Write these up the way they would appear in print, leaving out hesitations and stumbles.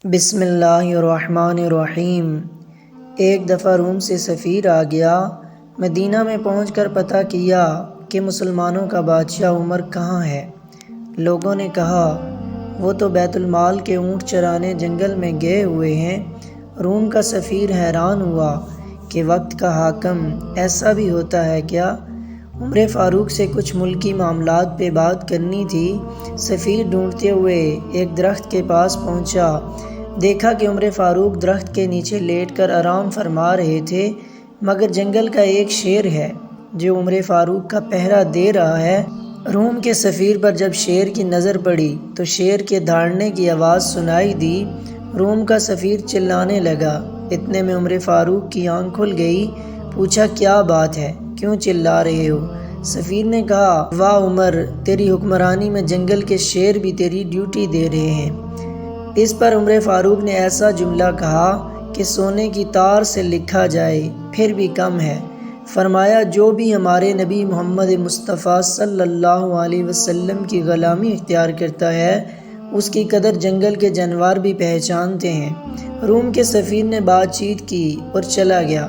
بسم اللہ الرحمن الرحیم۔ ایک دفعہ روم سے سفیر آ گیا۔ مدینہ میں پہنچ کر پتہ کیا کہ مسلمانوں کا بادشاہ عمر کہاں ہے۔ لوگوں نے کہا وہ تو بیت المال کے اونٹ چرانے جنگل میں گئے ہوئے ہیں۔ روم کا سفیر حیران ہوا کہ وقت کا حاکم ایسا بھی ہوتا ہے کیا؟ عمر فاروق سے کچھ ملکی معاملات پہ بات کرنی تھی۔ سفیر ڈھونڈتے ہوئے ایک درخت کے پاس پہنچا۔ دیکھا کہ عمر فاروق درخت کے نیچے لیٹ کر آرام فرما رہے تھے، مگر جنگل کا ایک شیر ہے جو عمر فاروق کا پہرا دے رہا ہے۔ روم کے سفیر پر جب شیر کی نظر پڑی تو شیر کے دھاڑنے کی آواز سنائی دی۔ روم کا سفیر چلانے لگا۔ اتنے میں عمر فاروق کی آنکھ کھل گئی۔ پوچھا کیا بات ہے، کیوں چلا رہے ہو؟ سفیر نے کہا واہ عمر، تیری حکمرانی میں جنگل کے شیر بھی تیری ڈیوٹی دے رہے ہیں۔ اس پر عمر فاروق نے ایسا جملہ کہا کہ سونے کی تار سے لکھا جائے پھر بھی کم ہے۔ فرمایا جو بھی ہمارے نبی محمد مصطفیٰ صلی اللہ علیہ وسلم کی غلامی اختیار کرتا ہے اس کی قدر جنگل کے جانور بھی پہچانتے ہیں۔ روم کے سفیر نے بات چیت کی اور چلا گیا۔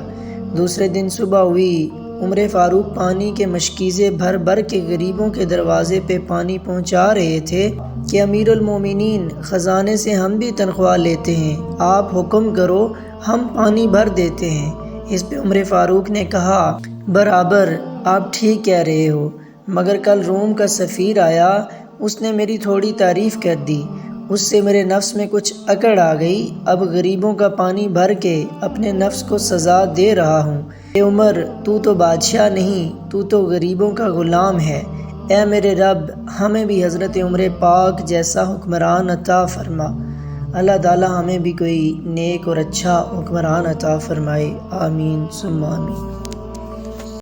دوسرے دن صبح ہوئی۔ عمر فاروق پانی کے مشکیزے بھر بھر کے غریبوں کے دروازے پہ پانی پہنچا رہے تھے کہ امیر المومنین، خزانے سے ہم بھی تنخواہ لیتے ہیں، آپ حکم کرو ہم پانی بھر دیتے ہیں۔ اس پہ عمر فاروق نے کہا برابر، آپ ٹھیک کہہ رہے ہو، مگر کل روم کا سفیر آیا، اس نے میری تھوڑی تعریف کر دی، اس سے میرے نفس میں کچھ اکڑ آ گئی، اب غریبوں کا پانی بھر کے اپنے نفس کو سزا دے رہا ہوں۔ اے عمر، تو تو بادشاہ نہیں، تو تو غریبوں کا غلام ہے۔ اے میرے رب، ہمیں بھی حضرت عمر پاک جیسا حکمران عطا فرما۔ اللہ تعالی ہمیں بھی کوئی نیک اور اچھا حکمران عطا فرمائے، آمین ثم آمین۔